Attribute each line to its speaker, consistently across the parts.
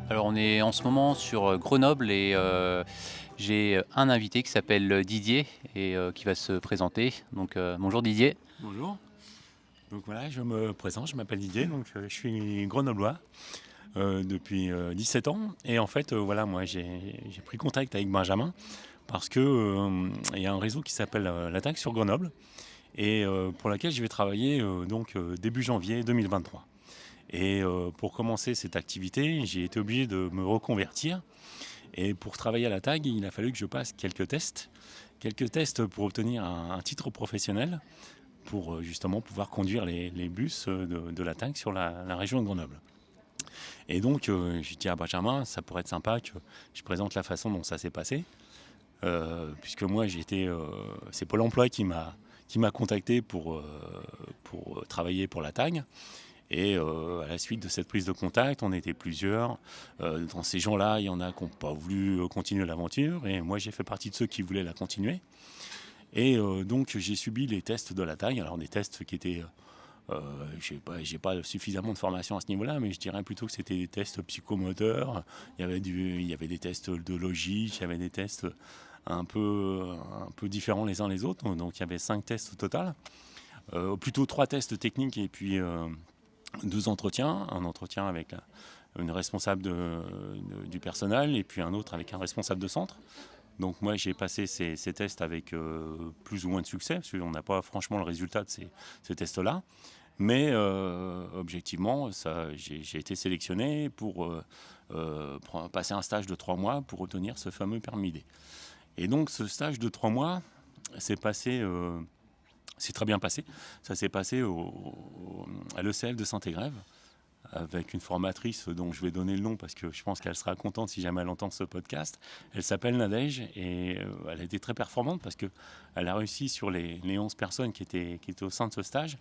Speaker 1: Alors on est en ce moment sur Grenoble et j'ai un invité qui s'appelle Didier et qui va se présenter. Donc bonjour Didier.
Speaker 2: Bonjour, donc voilà, je me présente, je m'appelle Didier, donc je suis grenoblois depuis 17 ans. Et en fait, voilà, moi j'ai pris contact avec Benjamin parce que il y a un réseau qui s'appelle l'Attaque sur Grenoble et pour laquelle je vais travailler début janvier 2023. Et pour commencer cette activité, j'ai été obligé de me reconvertir. Et pour travailler à la TAG, il a fallu que je passe quelques tests pour obtenir un titre professionnel pour justement pouvoir conduire les bus de la TAG sur la région de Grenoble. Et donc, j'ai dit à Benjamin, ça pourrait être sympa que je présente la façon dont ça s'est passé, puisque moi, c'est Pôle emploi qui m'a contacté pour travailler pour la TAG. Et à la suite de cette prise de contact, on était plusieurs. Dans ces gens-là, il y en a qui n'ont pas voulu continuer l'aventure. Et moi, j'ai fait partie de ceux qui voulaient la continuer. Et donc, j'ai subi les tests de la taille. Alors, des tests qui étaient. J'ai pas suffisamment de formation à ce niveau-là, mais je dirais plutôt que c'était des tests psychomoteurs. Il y avait des tests de logique, il y avait des tests un peu différents les uns les autres. Donc, il y avait 5 tests au total. Plutôt 3 tests techniques et puis 2 entretiens. Un entretien avec une responsable du personnel et puis un autre avec un responsable de centre. Donc moi j'ai passé ces tests avec plus ou moins de succès, parce qu'on n'a pas franchement le résultat de ces tests-là. Mais objectivement, j'ai été sélectionné pour passer un stage de 3 mois pour obtenir ce fameux permis D. Et donc ce stage de 3 mois c'est très bien passé. Ça s'est passé à l'ECF de Saint-Égrève, avec une formatrice dont je vais donner le nom parce que je pense qu'elle sera contente si jamais elle entend ce podcast. Elle s'appelle Nadège et elle a été très performante parce qu'elle a réussi sur les 11 personnes qui étaient au sein de ce stage,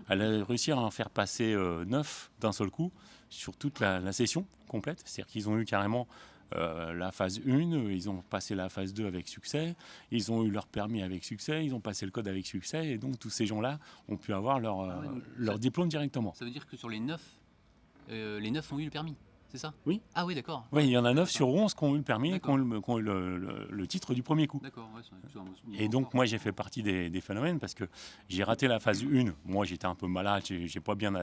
Speaker 2: elle a réussi à en faire passer 9 d'un seul coup sur toute la session complète. C'est-à-dire qu'ils ont eu carrément la phase 1, ils ont passé la phase 2 avec succès, ils ont eu leur permis avec succès, ils ont passé le code avec succès et donc tous ces gens-là ont pu avoir leur diplôme directement.
Speaker 1: Ça veut dire que sur les 9 ont eu le permis, c'est ça?
Speaker 2: Oui.
Speaker 1: Ah oui, d'accord.
Speaker 2: Oui, il y en a 9
Speaker 1: D'accord.
Speaker 2: sur 11 qui ont eu le permis et qui
Speaker 1: D'accord.
Speaker 2: ont eu le titre du premier coup.
Speaker 1: D'accord, ouais,
Speaker 2: Et donc moi j'ai fait partie des phénomènes parce que j'ai raté la phase 1. Moi j'étais un peu malade, j'ai pas bien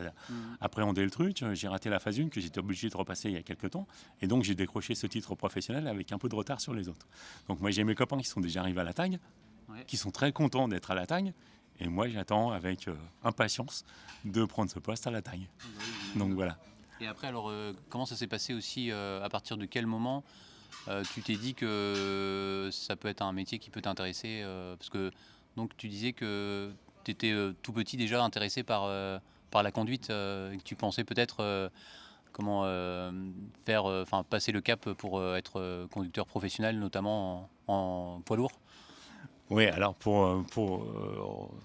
Speaker 2: appréhendé le truc. J'ai raté la phase 1 que j'étais obligé de repasser il y a quelques temps. Et donc j'ai décroché ce titre professionnel avec un peu de retard sur les autres. Donc moi j'ai mes copains qui sont déjà arrivés à la TAG,
Speaker 1: Ouais.
Speaker 2: qui sont très contents d'être à la TAG. Et moi j'attends avec impatience de prendre ce poste à la TAG. Donc voilà.
Speaker 1: Et après, alors, comment ça s'est passé aussi à partir de quel moment tu t'es dit que ça peut être un métier qui peut t'intéresser parce que donc tu disais que tu étais tout petit déjà intéressé par la conduite et que tu pensais peut-être comment faire, enfin passer le cap pour être conducteur professionnel, notamment en poids lourd.
Speaker 2: Oui, alors pour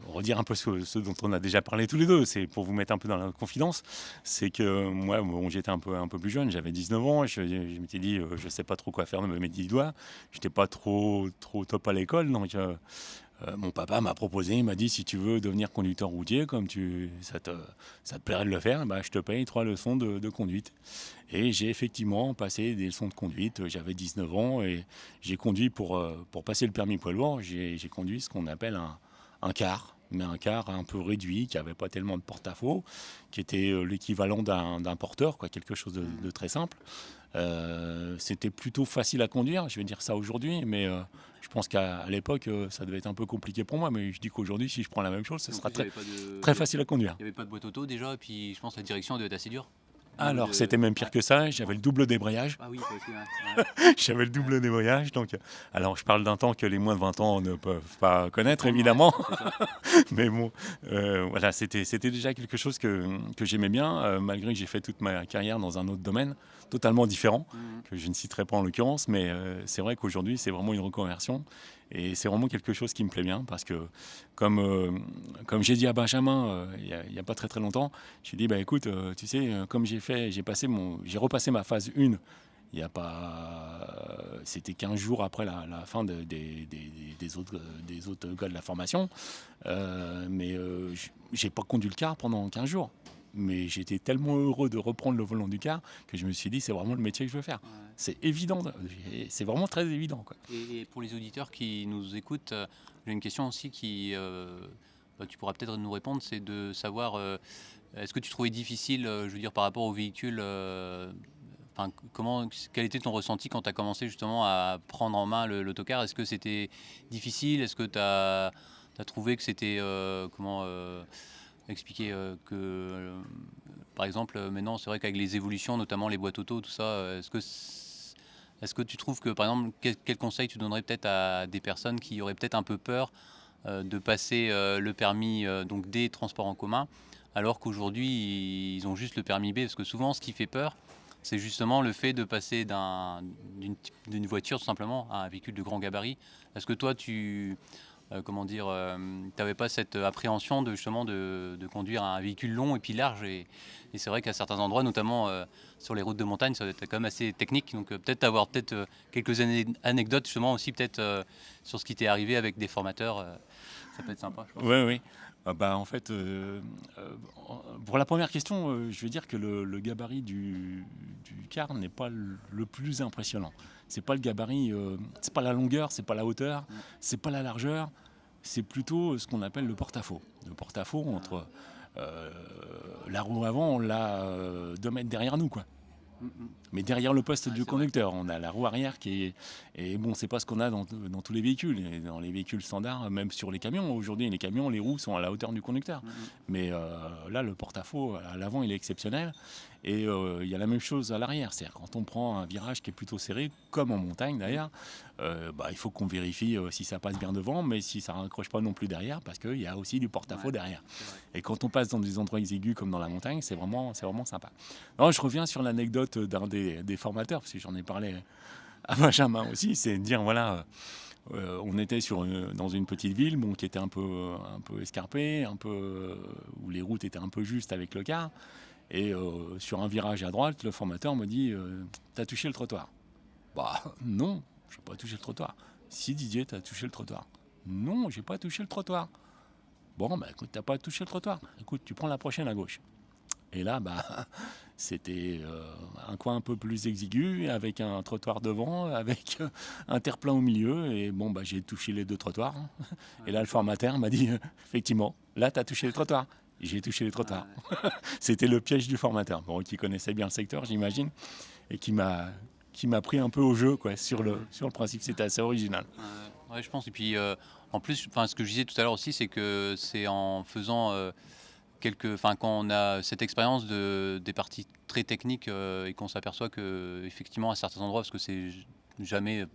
Speaker 2: redire un peu ce dont on a déjà parlé tous les deux, c'est pour vous mettre un peu dans la confidence, c'est que moi, bon, j'étais un peu plus jeune, j'avais 19 ans, je m'étais dit, je sais pas trop quoi faire de mes 10 doigts, j'étais pas trop top à l'école, donc mon papa m'a proposé, il m'a dit, si tu veux devenir conducteur routier, comme ça te plairait de le faire, bah, je te paye 3 leçons de conduite. Et j'ai effectivement passé des leçons de conduite, j'avais 19 ans et j'ai conduit pour passer le permis poids lourd, j'ai conduit ce qu'on appelle un car, mais un car un peu réduit, qui n'avait pas tellement de porte-à-faux, qui était l'équivalent d'un porteur, quoi, quelque chose de très simple. C'était plutôt facile à conduire, je vais dire ça aujourd'hui, mais je pense qu'à l'époque, ça devait être un peu compliqué pour moi, mais je dis qu'aujourd'hui, si je prends la même chose, ce
Speaker 1: En
Speaker 2: sera
Speaker 1: plus, il n'y
Speaker 2: très,
Speaker 1: avait pas de,
Speaker 2: très facile à conduire.
Speaker 1: il y avait pas de boîte auto déjà, et puis je pense que la direction devait être assez dure au niveau
Speaker 2: Alors,
Speaker 1: de.
Speaker 2: c'était même pire que ça, j'avais le double débrayage.
Speaker 1: Ah oui, ça aussi, ouais.
Speaker 2: J'avais le double débrayage, donc alors je parle d'un temps que les moins de 20 ans ne peuvent pas connaître
Speaker 1: Ouais,
Speaker 2: évidemment,
Speaker 1: c'est ça.
Speaker 2: mais bon, voilà, c'était déjà quelque chose que j'aimais bien, malgré que j'ai fait toute ma carrière dans un autre domaine totalement différent,
Speaker 1: Mhm.
Speaker 2: que je ne citerai pas en l'occurrence, mais c'est vrai qu'aujourd'hui c'est vraiment une reconversion et c'est vraiment quelque chose qui me plaît bien parce que comme j'ai dit à Benjamin il y a pas très très longtemps, j'ai dit bah écoute, tu sais, comme j'ai repassé ma phase 1. Il y a pas, c'était 15 jours après la fin des autres gars de la formation. Mais j'ai pas conduit le car pendant 15 jours. mais j'étais tellement heureux de reprendre le volant du car que je me suis dit, c'est vraiment le métier que je veux faire.
Speaker 1: Ouais.
Speaker 2: C'est évident, c'est vraiment très évident, quoi.
Speaker 1: Et pour les auditeurs qui nous écoutent, j'ai une question aussi qui, tu pourras peut-être nous répondre, c'est de savoir, est-ce que tu trouvais difficile, je veux dire, par rapport au véhicule, quel était ton ressenti quand tu as commencé justement à prendre en main l'autocar? Est-ce que c'était difficile? Est-ce que tu as trouvé que c'était, expliquer par exemple, maintenant, c'est vrai qu'avec les évolutions, notamment les boîtes auto, tout ça, est-ce que tu trouves que, par exemple, quel conseil tu donnerais peut-être à des personnes qui auraient peut-être un peu peur de passer le permis donc des transports en commun, alors qu'aujourd'hui, ils ont juste le permis B? Parce que souvent, ce qui fait peur, c'est justement le fait de passer d'une voiture, tout simplement, à un véhicule de grand gabarit. Est-ce que toi, t'avais pas cette appréhension justement de conduire un véhicule long et puis large, et c'est vrai qu'à certains endroits, notamment sur les routes de montagne, ça va être quand même assez technique. Donc peut-être avoir quelques anecdotes justement aussi peut-être sur ce qui t'est arrivé avec des formateurs, ça peut être sympa, je pense.
Speaker 2: Oui, oui. En fait, pour la première question, je veux dire que le gabarit du car n'est pas le plus impressionnant. C'est pas le gabarit, c'est pas la longueur, c'est pas la hauteur, c'est pas la largeur, c'est plutôt ce qu'on appelle le porte-à-faux. Le porte-à-faux entre la roue avant, on l'a 2 mètres derrière nous, quoi. Mais derrière le poste du conducteur, on a la roue arrière qui est... Et bon, c'est pas ce qu'on a dans tous les véhicules. Et dans les véhicules standards, même sur les camions. Aujourd'hui, les camions, les roues sont à la hauteur du conducteur. Mais là, le porte-à-faux à l'avant, il est exceptionnel. Et il y a la même chose à l'arrière. C'est-à-dire quand on prend un virage qui est plutôt serré, comme en montagne d'ailleurs, il faut qu'on vérifie si ça passe bien devant, mais si ça ne raccroche pas non plus derrière, parce qu'il y a aussi du porte-à-faux derrière. Et quand on passe dans des endroits exigus comme dans la montagne, c'est vraiment sympa. Alors, je reviens sur l'anecdote d'un des formateurs, parce que j'en ai parlé à Benjamin aussi, c'est de dire, voilà, on était dans une petite ville qui était un peu escarpée, où les routes étaient un peu justes avec le car. Et sur un virage à droite, le formateur me dit t'as touché le trottoir? Bah non, j'ai pas touché le trottoir. Si Didier, t'as touché le trottoir? Non, j'ai pas touché le trottoir. Bon, écoute, t'as pas touché le trottoir. Écoute, tu prends la prochaine à gauche. Et là, c'était un coin un peu plus exigu, avec un trottoir devant, avec un terre-plein au milieu. Et j'ai touché les 2 trottoirs. Et là, le formateur m'a dit effectivement, là, t'as touché le trottoir. J'ai touché les trottoirs. C'était le piège du formateur, qui connaissait bien le secteur, j'imagine, et qui m'a pris un peu au jeu, quoi, sur le principe. C'était assez original.
Speaker 1: Ouais, je pense. Et puis, en plus, ce que je disais tout à l'heure aussi, c'est que c'est en faisant quand on a cette expérience des parties très techniques et qu'on s'aperçoit que, effectivement, à certains endroits, parce que c'est jamais,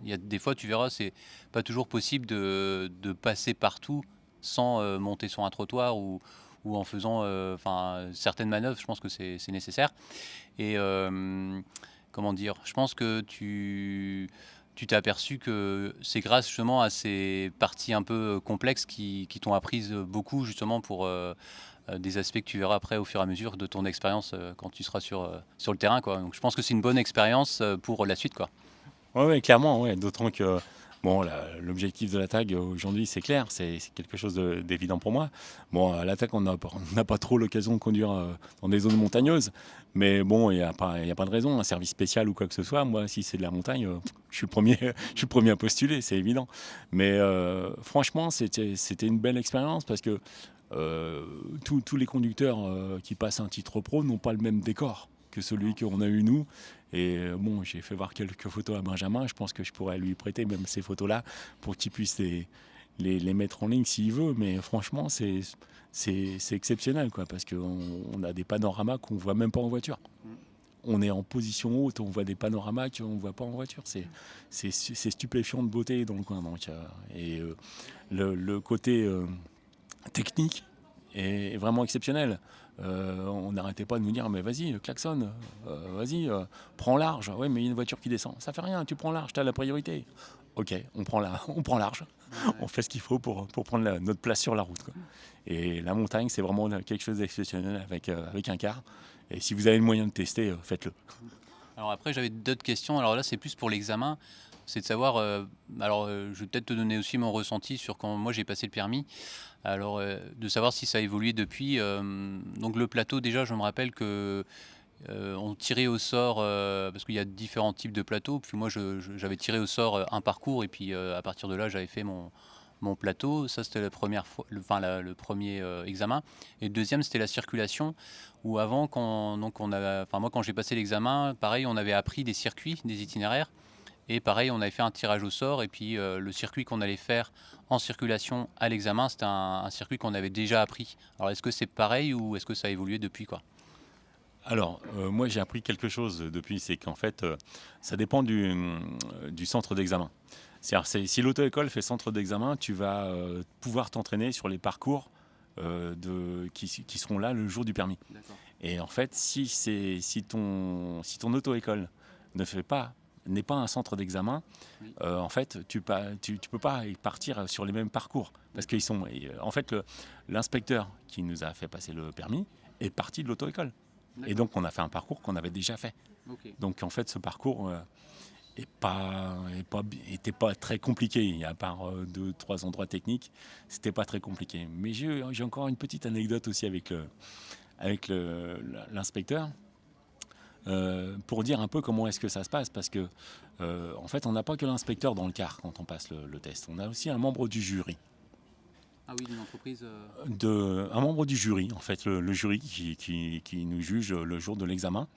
Speaker 1: il y a des fois, tu verras, c'est pas toujours possible de passer partout sans monter sur un trottoir ou en faisant certaines manœuvres. Je pense que c'est nécessaire. Et je pense que tu t'es aperçu que c'est grâce justement à ces parties un peu complexes qui t'ont appris beaucoup justement pour des aspects que tu verras après au fur et à mesure de ton expérience quand tu seras sur le terrain, quoi. Donc je pense que c'est une bonne expérience pour la suite, quoi.
Speaker 2: Ouais, clairement, ouais. D'autant que l'objectif de la tag aujourd'hui, c'est clair, c'est quelque chose d'évident pour moi. À la tag, on n'a pas trop l'occasion de conduire dans des zones montagneuses, mais il n'y a pas de raison, un service spécial ou quoi que ce soit. Moi, si c'est de la montagne, je suis le premier à postuler, c'est évident. Mais franchement, c'était une belle expérience parce que tous les conducteurs qui passent un titre pro n'ont pas le même décor que celui qu'on a eu nous. Et j'ai fait voir quelques photos à Benjamin. Je pense que je pourrais lui prêter même ces photos-là pour qu'il puisse les mettre en ligne s'il veut. Mais franchement, c'est exceptionnel, quoi, parce qu'on a des panoramas qu'on ne voit même pas en voiture. On est en position haute, on voit des panoramas qu'on ne voit pas en voiture. C'est stupéfiant de beauté dans le coin. Donc, le côté technique est vraiment exceptionnel. On n'arrêtait pas de nous dire mais vas-y, klaxonne, vas-y, prends large. Ouais, mais il y a une voiture qui descend. Ça fait rien, tu prends large, tu as la priorité. Ok, on prend large. On fait ce qu'il faut pour prendre notre place sur la route, quoi. Et la montagne, c'est vraiment quelque chose d'exceptionnel avec un car. Et si vous avez le moyen de tester, faites-le.
Speaker 1: Alors après, j'avais d'autres questions. Alors là, c'est plus pour l'examen. C'est de savoir. Je vais peut-être te donner aussi mon ressenti sur quand moi j'ai passé le permis. Alors, de savoir si ça a évolué depuis. Donc le plateau, déjà, je me rappelle que on tirait au sort parce qu'il y a différents types de plateaux. Puis moi, j'avais tiré au sort un parcours et puis à partir de là, j'avais fait mon plateau. Ça, c'était la première fois, le premier examen. Et le deuxième, c'était la circulation. Où avant, moi, quand j'ai passé l'examen, pareil, on avait appris des circuits, des itinéraires. Et pareil, on avait fait un tirage au sort. Et puis, le circuit qu'on allait faire en circulation à l'examen, c'était un circuit qu'on avait déjà appris. Alors, est-ce que c'est pareil ou est-ce que ça a évolué depuis, quoi?
Speaker 2: Alors, moi j'ai appris quelque chose depuis, c'est qu'en fait, ça dépend du centre d'examen. C'est-à-dire, si l'auto-école fait centre d'examen, tu vas pouvoir t'entraîner sur les parcours qui seront là le jour du permis.
Speaker 1: D'accord.
Speaker 2: Et en fait, si ton auto-école n'est pas un centre d'examen,
Speaker 1: Oui.
Speaker 2: en fait, tu peux pas y partir sur les mêmes parcours. Parce qu'ils sont. En fait, l'inspecteur qui nous a fait passer le permis est parti de l'auto-école. Et donc, on a fait un parcours qu'on avait déjà fait.
Speaker 1: Ok.
Speaker 2: Donc, en fait, ce parcours était pas très compliqué. À part 2-3 endroits techniques, c'était pas très compliqué. Mais j'ai encore une petite anecdote aussi avec l'inspecteur pour dire un peu comment est-ce que ça se passe. Parce que, en fait, on n'a pas que l'inspecteur dans le car quand on passe le test. On a aussi un membre du jury.
Speaker 1: Ah oui, d'une entreprise.
Speaker 2: Un membre du jury, en fait, le jury qui nous juge le jour de l'examen,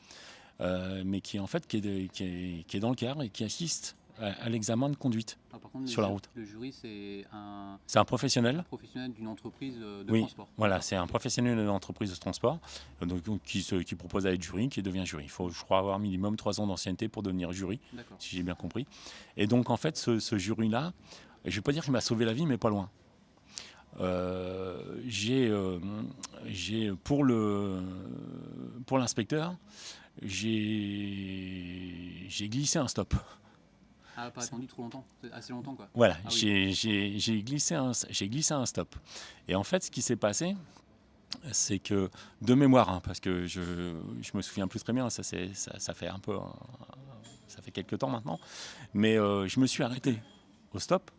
Speaker 2: mais qui est dans le car et qui assiste à l'examen de conduite
Speaker 1: Par contre,
Speaker 2: sur la route.
Speaker 1: le jury, c'est un
Speaker 2: C'est un professionnel.
Speaker 1: professionnel d'une entreprise de
Speaker 2: Oui,
Speaker 1: transport.
Speaker 2: voilà, c'est un professionnel de l'entreprise de transport qui propose à être jury, qui devient jury. Il faut, je crois, avoir minimum 3 ans d'ancienneté pour devenir jury,
Speaker 1: D'accord.
Speaker 2: si j'ai bien compris. Et donc, en fait, ce jury-là, je ne vais pas dire qu'il m'a sauvé la vie, mais pas loin. Pour l'inspecteur, j'ai glissé un stop.
Speaker 1: Ah, pas attendu trop longtemps, c'est assez longtemps quoi.
Speaker 2: Voilà,
Speaker 1: Ah oui.
Speaker 2: j'ai glissé un stop. Et en fait, ce qui s'est passé, c'est que, de mémoire, hein, parce que je me souviens plus très bien, ça fait un peu, ça fait quelques temps maintenant, mais je me suis arrêté au stop,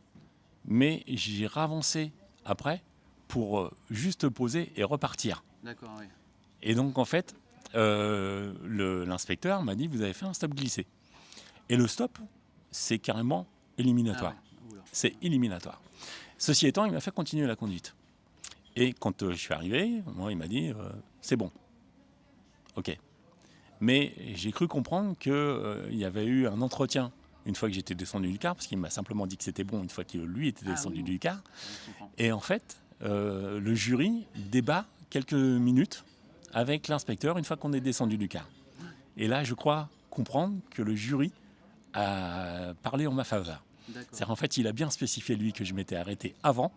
Speaker 2: mais j'ai ravancé après pour juste poser et repartir.
Speaker 1: D'accord, oui.
Speaker 2: Et donc, en fait, l'inspecteur m'a dit, vous avez fait un stop glissé. Et le stop, c'est carrément éliminatoire.
Speaker 1: Ah ouais. Oula.
Speaker 2: C'est éliminatoire. Ceci étant, il m'a fait continuer la conduite. Et quand je suis arrivé, moi, il m'a dit, c'est bon. OK. Mais j'ai cru comprendre qu'il y avait eu un entretien une fois que j'étais descendu du car, parce qu'il m'a simplement dit que c'était bon une fois que lui était descendu du car.
Speaker 1: Je comprends.
Speaker 2: Et en fait, le jury débat quelques minutes avec l'inspecteur une fois qu'on est descendu du car. Et là, je crois comprendre que le jury a parlé en ma faveur.
Speaker 1: D'accord.
Speaker 2: C'est-à-dire, en fait, il a bien spécifié, lui, que je m'étais arrêté avant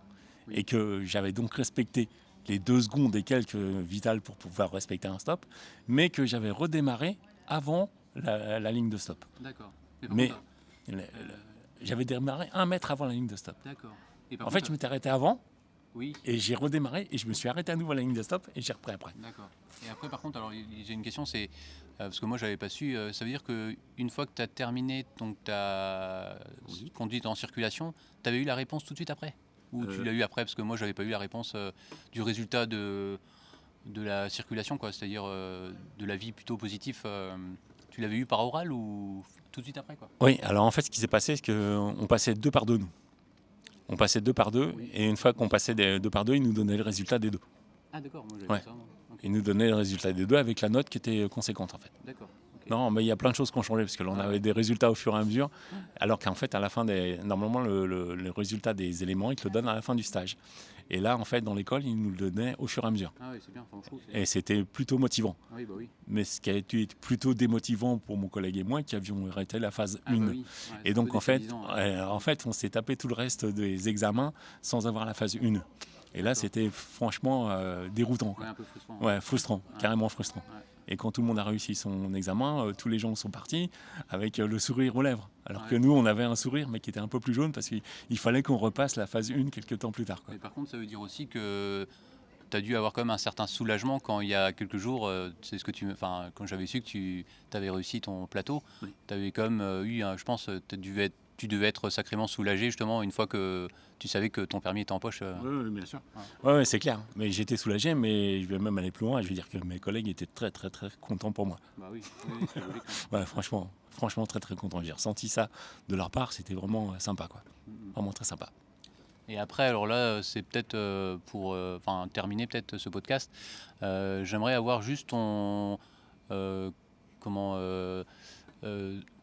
Speaker 2: et que j'avais donc respecté les 2 secondes et quelques vitales pour pouvoir respecter un stop, mais que j'avais redémarré avant la ligne de stop.
Speaker 1: D'accord.
Speaker 2: Mais j'avais démarré 1 mètre avant la ligne de stop.
Speaker 1: D'accord.
Speaker 2: En fait, je m'étais arrêté avant
Speaker 1: oui.
Speaker 2: et j'ai redémarré et je me suis arrêté à nouveau à la ligne de stop et j'ai repris après.
Speaker 1: D'accord. Et après, par contre, alors j'ai une question, c'est parce que moi, j'avais pas su. Ça veut dire qu'une fois que tu as terminé donc ta conduite en circulation, tu avais eu la réponse tout de suite après? Ou tu l'as eu après? Parce que moi, j'avais pas eu la réponse du résultat de la circulation, quoi. C'est-à-dire de l'avis plutôt positif. Tu l'avais eu par oral ou tout de suite après, quoi?
Speaker 2: Oui, alors en fait, ce qui s'est passé, c'est qu'on passait 2 par 2, nous. On passait 2 par 2, et une fois qu'on passait 2 par 2, ils nous donnaient le résultat des 2.
Speaker 1: Ah d'accord, moi j'avais ça. Okay.
Speaker 2: Ils nous donnaient le résultat des 2 avec la note qui était conséquente, en fait.
Speaker 1: D'accord. Okay.
Speaker 2: Non, mais il y a plein de choses qui ont changé, parce que là, on avait des résultats au fur et à mesure, alors qu'en fait, à la fin normalement, le résultat des éléments, ils te le donnent à la fin du stage. Et là, en fait, dans l'école, ils nous le donnaient au fur et à mesure.
Speaker 1: Ah oui, c'est bien. Enfin,
Speaker 2: et c'était plutôt motivant.
Speaker 1: Ah oui, bah oui.
Speaker 2: Mais ce qui a été plutôt démotivant pour mon collègue et moi, qui avions arrêté la phase 1.
Speaker 1: Bah oui.
Speaker 2: Et donc, en fait, on s'est tapé tout le reste des examens sans avoir la phase 1. Et là, c'était franchement déroutant. Quoi.
Speaker 1: Ouais, un peu frustrant.
Speaker 2: Ouais, frustrant, carrément frustrant. Ouais. Et quand tout le monde a réussi son examen, tous les gens sont partis avec le sourire aux lèvres. Alors que nous, on avait un sourire, mais qui était un peu plus jaune, parce qu'il fallait qu'on repasse la phase 1 quelques temps plus tard. Quoi.
Speaker 1: Mais par contre, ça veut dire aussi que tu as dû avoir quand même un certain soulagement quand il y a quelques jours, c'est ce que quand j'avais su que tu avais réussi ton plateau,
Speaker 2: Oui.
Speaker 1: tu avais quand même je pense, tu devais être sacrément soulagé justement une fois que tu savais que ton permis était en poche.
Speaker 2: Oui, bien sûr.
Speaker 1: Ouais.
Speaker 2: Ouais, c'est clair. Mais j'étais soulagé, mais je vais même aller plus loin. Je veux dire que mes collègues étaient très, très, très contents pour moi.
Speaker 1: Bah oui, c'est logique.
Speaker 2: Ouais, franchement, très, très content. J'ai ressenti ça de leur part. C'était vraiment sympa, quoi. Vraiment très sympa.
Speaker 1: Et après, alors là, c'est peut-être pour terminer peut-être ce podcast, j'aimerais avoir juste euh, comment,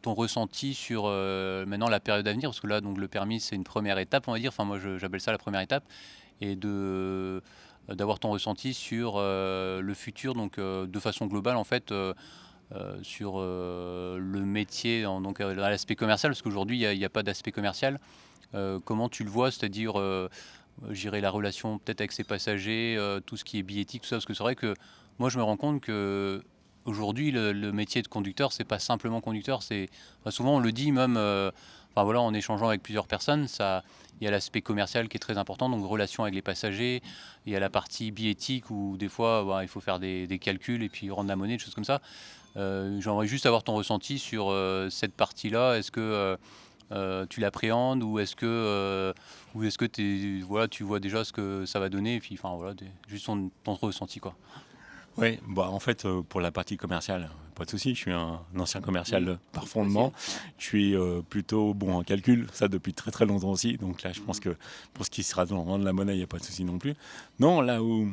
Speaker 1: ton ressenti sur maintenant la période à venir, parce que là, donc, le permis, c'est une première étape, on va dire. Enfin, moi, j'appelle ça la première étape, et d'avoir ton ressenti sur le futur, donc de façon globale, en fait. Sur le métier, donc à l'aspect commercial, parce qu'aujourd'hui, il n'y a pas d'aspect commercial. Comment tu le vois, c'est-à-dire gérer la relation peut-être avec ses passagers, tout ce qui est billettique, tout ça, parce que c'est vrai que moi je me rends compte que aujourd'hui le métier de conducteur, c'est pas simplement conducteur, souvent on le dit même en échangeant avec plusieurs personnes, il y a l'aspect commercial qui est très important, donc relation avec les passagers, il y a la partie billettique où des fois il faut faire des calculs et puis rendre la monnaie, des choses comme ça. J'aimerais juste avoir ton ressenti sur cette partie-là. Est-ce que tu l'appréhendes ou est-ce que tu vois déjà ce que ça va donner et puis juste ton ressenti quoi.
Speaker 2: Oui, bah, en fait, pour la partie commerciale, pas de souci. Je suis un ancien commercial par fondement. Je suis plutôt bon en calcul, ça depuis très très longtemps aussi. Donc là, je pense que pour ce qui sera dans rendre la monnaie, il n'y a pas de souci non plus. Non, là où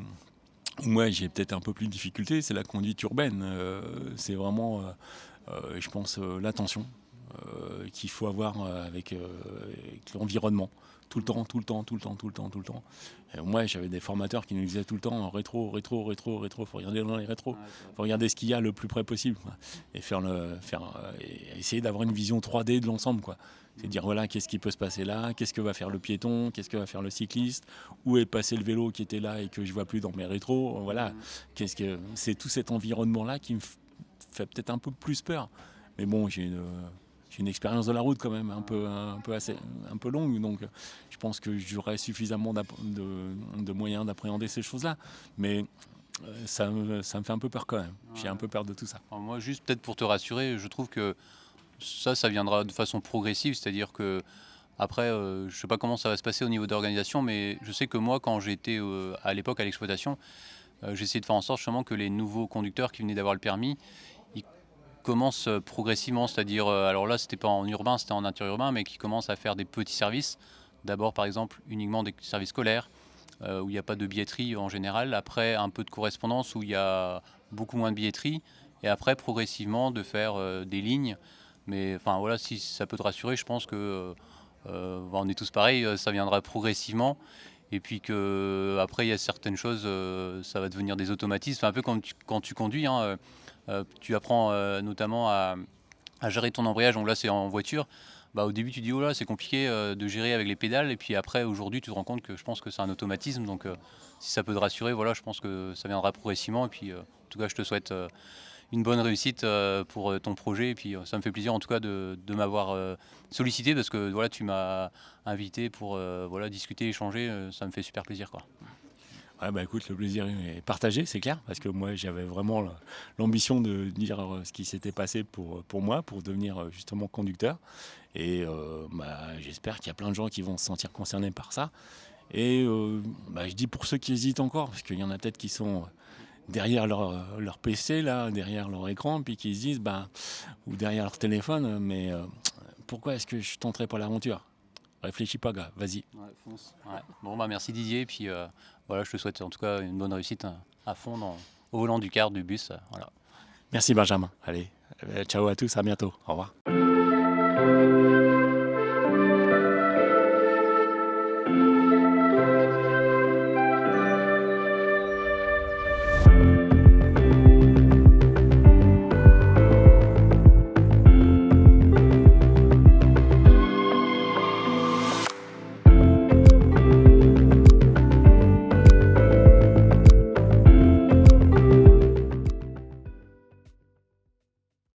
Speaker 2: moi j'ai peut-être un peu plus de difficulté, c'est la conduite urbaine. C'est vraiment, je pense, l'attention qu'il faut avoir avec l'environnement. Tout le temps, tout le temps, tout le temps, tout le temps, tout le temps. Et moi, j'avais des formateurs qui nous disaient tout le temps rétro, rétro, rétro, rétro. Faut regarder dans les rétros. Faut regarder ce qu'il y a le plus près possible, quoi. Et et essayer d'avoir une vision 3D de l'ensemble, quoi. C'est dire voilà, qu'est-ce qui peut se passer là, qu'est-ce que va faire le piéton, qu'est-ce que va faire le cycliste, où est passé le vélo qui était là et que je vois plus dans mes rétros. Voilà, c'est tout cet environnement-là qui me fait peut-être un peu plus peur. Mais bon, j'ai une expérience de la route quand même un peu longue, donc je pense que j'aurai suffisamment de moyens d'appréhender ces choses-là. Mais ça me fait un peu peur quand même. J'ai un peu peur de tout ça.
Speaker 1: Alors moi, juste peut-être pour te rassurer, je trouve que ça viendra de façon progressive, c'est-à-dire que après, je ne sais pas comment ça va se passer au niveau d'organisation, mais je sais que moi, quand j'étais à l'époque à l'exploitation, j'essayais de faire en sorte justement que les nouveaux conducteurs qui venaient d'avoir le permis, ils commencent progressivement, c'est-à-dire, alors là, c'était pas en urbain, c'était en interurbain, mais qui commencent à faire des petits services. D'abord, par exemple, uniquement des services scolaires, où il n'y a pas de billetterie en général. Après, un peu de correspondance où il y a beaucoup moins de billetterie. Et après, progressivement, de faire des lignes. Mais enfin voilà, si ça peut te rassurer, je pense que on est tous pareils, ça viendra progressivement. Et puis que après, il y a certaines choses, ça va devenir des automatismes. C'est un peu comme quand tu conduis, hein, tu apprends notamment à gérer ton embrayage. Donc là, c'est en voiture. Au début, tu dis oh là, c'est compliqué de gérer avec les pédales. Et puis après, aujourd'hui, tu te rends compte que je pense que c'est un automatisme. Donc si ça peut te rassurer, voilà, je pense que ça viendra progressivement. Et puis en tout cas, je te souhaite une bonne réussite pour ton projet. Et puis ça me fait plaisir en tout cas de m'avoir sollicité parce que voilà, tu m'as invité pour discuter, échanger. Ça me fait super plaisir quoi.
Speaker 2: Ouais, bah écoute, le plaisir est partagé, c'est clair, parce que moi j'avais vraiment l'ambition de dire ce qui s'était passé pour moi, pour devenir justement conducteur. Et j'espère qu'il y a plein de gens qui vont se sentir concernés par ça. Et je dis pour ceux qui hésitent encore, parce qu'il y en a peut-être qui sont derrière leur PC, là, derrière leur écran, puis qui se disent, ou derrière leur téléphone, mais pourquoi est-ce que je tenterais pas l'aventure ? Réfléchis pas, gars, vas-y.
Speaker 1: Ouais, fonce. Ouais. Bon, merci Didier. Et puis voilà, je te souhaite en tout cas une bonne réussite à fond au volant du car, du bus. Voilà.
Speaker 2: Merci Benjamin. Allez, ciao à tous, à bientôt. Au revoir.